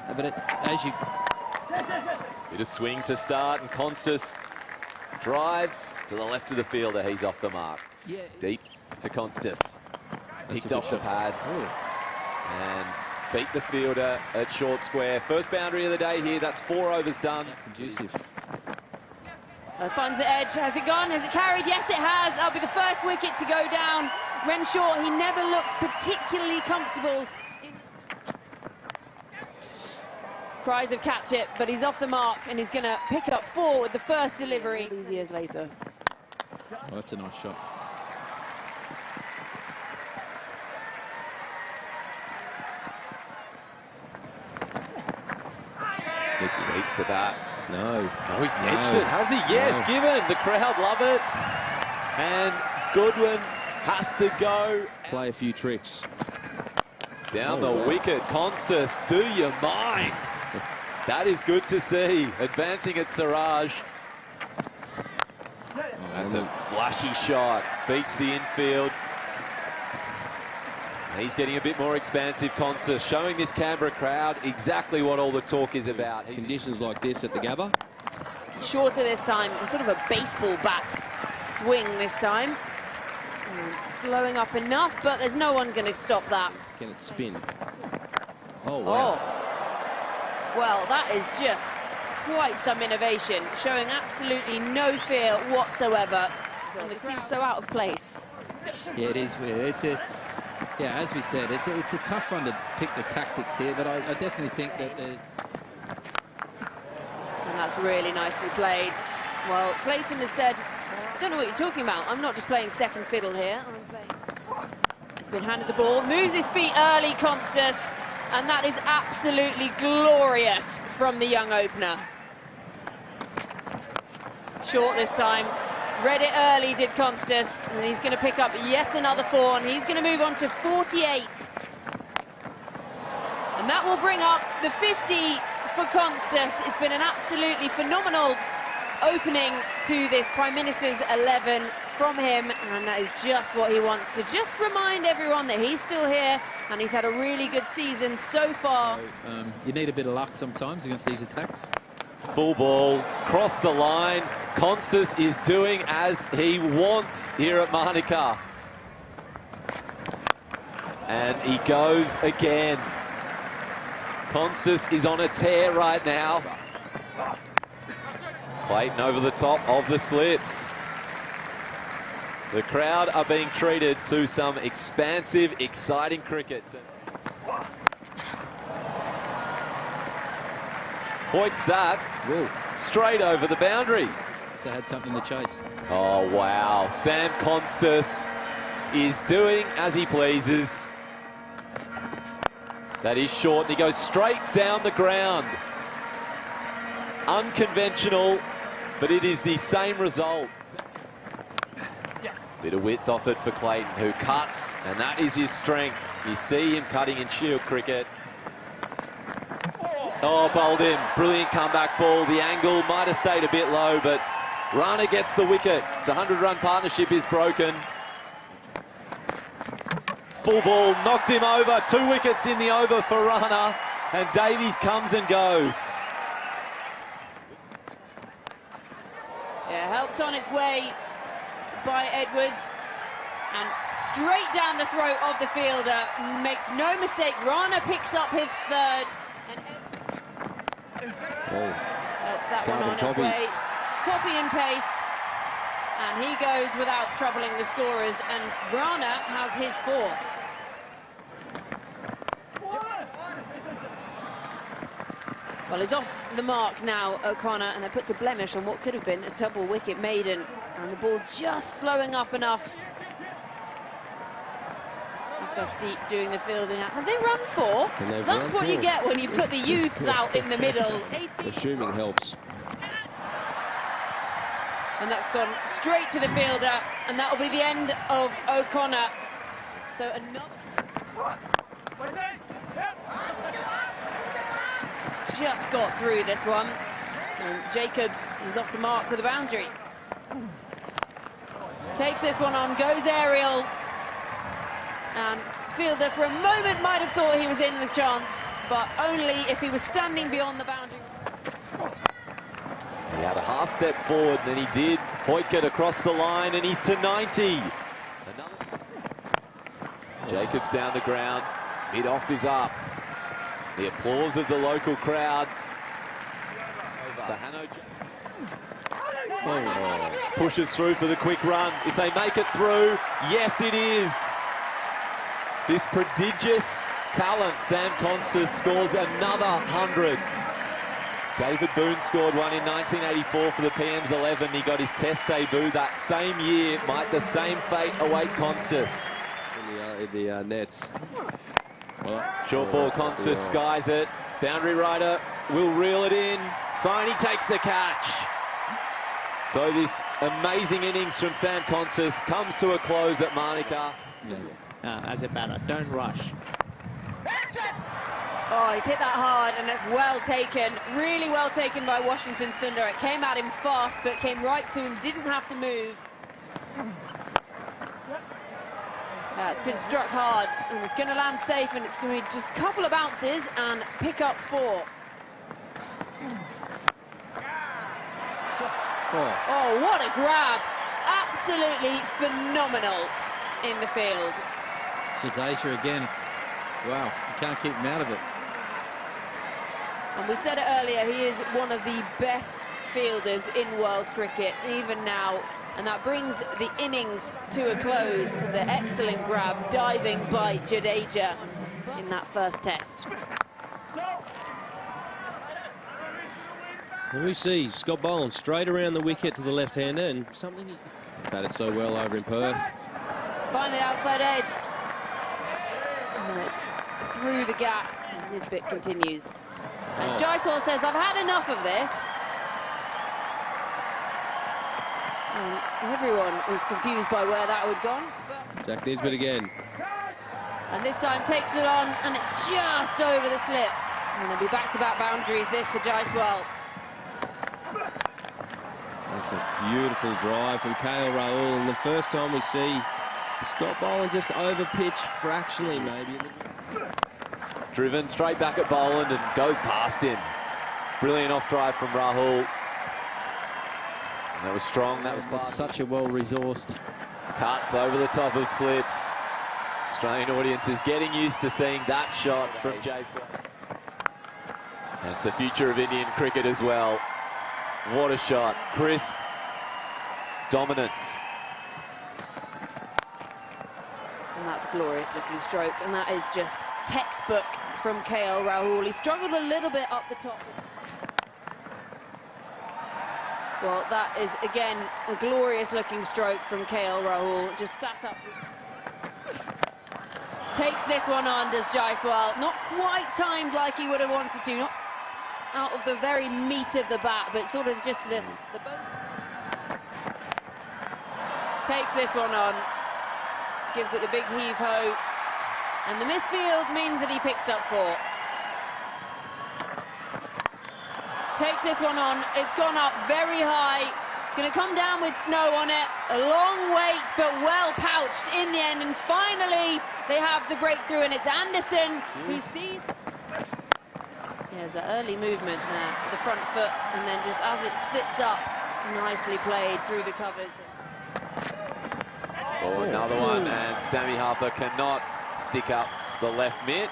But as you... Bit of swing to start, and Konstas drives to the left of the fielder. He's off the mark. Yeah. Deep to Konstas. Picked off the pads. And beat the fielder at short square. First boundary of the day here. That's 4 overs done. Conducive. Finds the edge. Has it gone? Has it carried? Yes, it has. That'll be the first wicket to go down. Renshaw, he never looked particularly comfortable. Cries of catch it, but he's off the mark, and he's going to pick up 4 with the first delivery these years later. Oh, that's a nice shot. He beats the bat. No, he's edged it, has he? Yes, given. The crowd love it. And Goodwin has to go. Play a few tricks. Down the wicket. Konstas, do you mind? That is good to see. Advancing at Siraj. That's a flashy shot. Beats the infield. He's getting a bit more expansive, Konstas, showing this Canberra crowd exactly what all the talk is about. Conditions like this at the Gabba. Shorter this time, sort of a baseball bat swing this time. And slowing up enough, but there's no one going to stop that. Can it spin? Oh, wow. Oh. Well, that is just quite some innovation, showing absolutely no fear whatsoever. And it seems so out of place. Yeah, it is weird. It's a... Yeah, as we said, it's a tough one to pick the tactics here, but I definitely think that... And that's really nicely played. Well, Clayton has said, I don't know what you're talking about. I'm not just playing second fiddle here. He's been handed the ball, moves his feet early, Konstas, and that is absolutely glorious from the young opener. Short this time. Read it early, did Konstas, and he's going to pick up yet another 4, and he's going to move on to 48. And that will bring up the 50 for Konstas. It's been an absolutely phenomenal opening to this Prime Minister's 11 from him, and that is just what he wants to just remind everyone that he's still here, and he's had a really good season so far. So, you need a bit of luck sometimes against these attacks. Full ball, cross the line. Konstas is doing as he wants here at Manuka. And he goes again. Konstas is on a tear right now. Clayton over the top of the slips. The crowd are being treated to some expansive, exciting cricket. Hoiks that. Whoa. Straight over the boundary. If they had something to chase. Oh, wow. Sam Konstas is doing as he pleases. That is short, and he goes straight down the ground. Unconventional, but it is the same result. Bit of width off it for Clayton, who cuts, and that is his strength. You see him cutting in Shield cricket. Oh, bowled in. Brilliant comeback ball. The angle might have stayed a bit low, but Rana gets the wicket. It's a 100-run partnership is broken. Full ball, knocked him over. 2 wickets in the over for Rana, and Davies comes and goes. Yeah, helped on its way by Edwards, and straight down the throat of the fielder. Makes no mistake. Rana picks up his 3rd. And helps that one on its way. Copy and paste. And he goes without troubling the scorers. And Rana has his 4th. Well, he's off the mark now, O'Connor, and that puts a blemish on what could have been a double wicket maiden. And the ball just slowing up enough. Deep doing the fielding out. Have they run 4? That's what you get when you put the youths out in the middle. 18. Assuming helps. And that's gone straight to the fielder, and that will be the end of O'Connor. So another... Just got through this one. And Jacobs is off the mark with a boundary. Takes this one on, goes aerial. And outfielder for a moment might have thought he was in the chance, but only if he was standing beyond the boundary. He had a half step forward, and then he did hoik it across the line, and he's to 90. Jacobs down the ground, mid-off is up. The applause of the local crowd. Pushes through for the quick run. If they make it through, yes it is. This prodigious talent, Sam Konstas, scores another 100. David Boone scored one in 1984 for the PM's 11. He got his test debut that same year. Might the same fate await Konstas? In the nets. Short ball, Konstas skies it. Boundary rider will reel it in. Siney takes the catch. So this amazing innings from Sam Konstas comes to a close at Manuka. As a batter, don't rush. Oh, he's hit that hard, and that's well taken. Really well taken by Washington Sundar. It came at him fast, but came right to him, didn't have to move. It's been struck hard, and it's going to land safe, and it's going to be just a couple of bounces and pick up 4. Oh, what a grab. Absolutely phenomenal in the field. Jadeja again. Wow, you can't keep him out of it. And we said it earlier, he is one of the best fielders in world cricket, even now. And that brings the innings to a close with the excellent grab, diving by Jadeja in that first test. And we see Scott Boland straight around the wicket to the left-hander, and something he's batted so well over in Perth. Find the outside edge. And it's through the gap as Nisbet continues. And Jaiswal says, I've had enough of this. And everyone was confused by where that had gone. But Jack Nisbet again. and this time takes it on, and it's just over the slips. And there'll be back-to-back boundaries, this for Jaiswal. That's a beautiful drive from KL Rahul, and the first time we see Scott Boland just over-pitch fractionally, maybe. Driven straight back at Boland and goes past him. Brilliant off-drive from Rahul. That was strong, that was class. Such a well-resourced. Cuts over the top of slips. Australian audience is getting used to seeing that shot from Jaiswal. And it's the future of Indian cricket as well. What a shot. Crisp. Dominance. And that's a glorious looking stroke, and that is just textbook from KL Rahul. He struggled a little bit up the top. Well, that is, again, a glorious looking stroke from KL Rahul. Just sat up. Takes this one on, does Jaiswal. Not quite timed like he would have wanted to. Not out of the very meat of the bat, but sort of just the boat. Takes this one on. Gives it the big heave-ho. And the misfield means that he picks up 4. Takes this one on. It's gone up very high. It's going to come down with snow on it. A long wait, but well pouched in the end. And finally, they have the breakthrough, and it's Anderson who sees. There's that early movement there, the front foot, and then just as it sits up, nicely played through the covers. Oh, another one, and Sammy Harper cannot stick up the left mitt.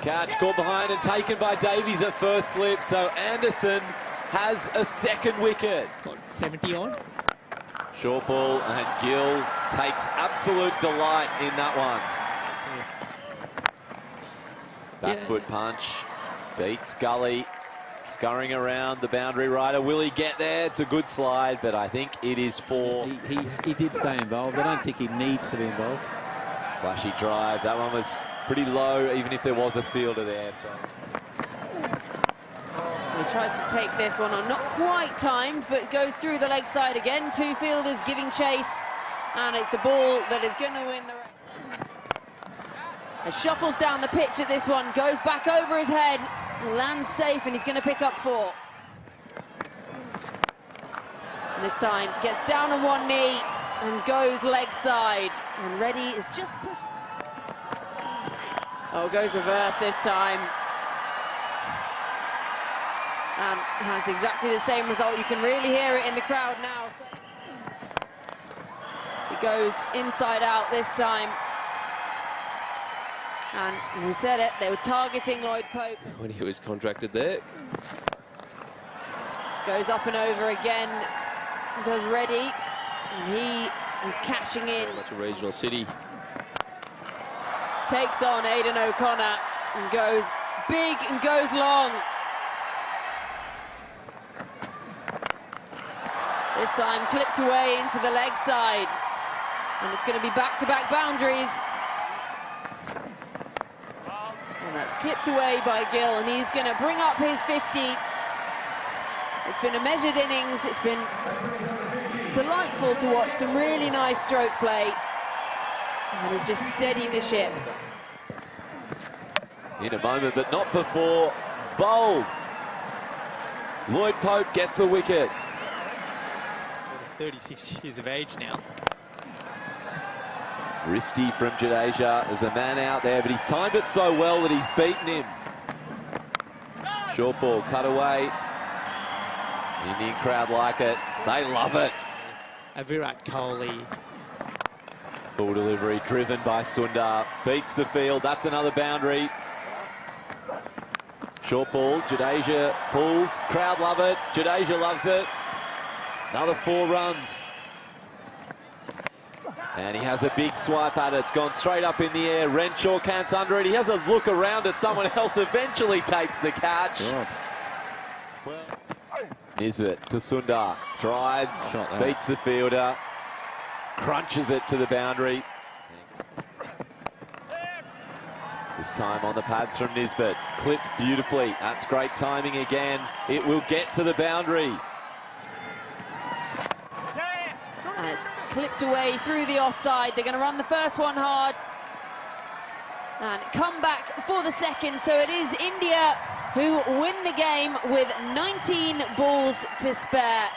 Catch caught behind and taken by Davies at first slip, so Anderson has a second wicket. Got 70 on. Short ball, and Gill takes absolute delight in that one. Back foot punch, beats Gully, scurrying around the boundary rider. Will he get there? It's a good slide, but I think it is 4. He did stay involved. I don't think he needs to be involved. Flashy drive. That one was pretty low, even if there was a fielder there. So He tries to take this one on. Not quite timed, but goes through the leg side again. 2 fielders giving chase, and it's the ball that is going to win the race. Shuffles down the pitch at this one, goes back over his head, lands safe, and he's going to pick up 4. And this time gets down on one knee and goes leg side. And Reddy is just pushing. Oh, goes reverse this time. And has exactly the same result. You can really hear it in the crowd now. So he goes inside out this time. And we said it, they were targeting Lloyd Pope. When he was contracted there. Goes up and over again, does Reddy, and he is cashing in. Very much a regional city. Takes on Aidan O'Connor and goes big and goes long. This time clipped away into the leg side. And it's going to be back-to-back boundaries. And that's clipped away by Gill, and he's going to bring up his 50. It's been a measured innings. It's been delightful to watch some really nice stroke play. And he's just steadied the ship. In a moment, but not before. Bowled. Lloyd Pope gets a wicket. Sort of 36 years of age now. Risty from Jadeja. There's a man out there, but he's timed it so well that he's beaten him. Short ball, cut away. Indian crowd like it. They love it. Virat Kohli. Full delivery, driven by Sundar. Beats the field. That's another boundary. Short ball, Jadeja pulls. Crowd love it. Jadeja loves it. Another 4 runs. And he has a big swipe at it. It's gone straight up in the air. Renshaw camps under it. He has a look around at someone else. Eventually takes the catch. Well, Nisbet to Sundar. Drives, beats the fielder. Crunches it to the boundary. This time on the pads from Nisbet. Clipped beautifully. That's great timing again. It will get to the boundary. And it's clipped away through the offside. They're going to run the first one hard. And come back for the second. So it is India who win the game with 19 balls to spare.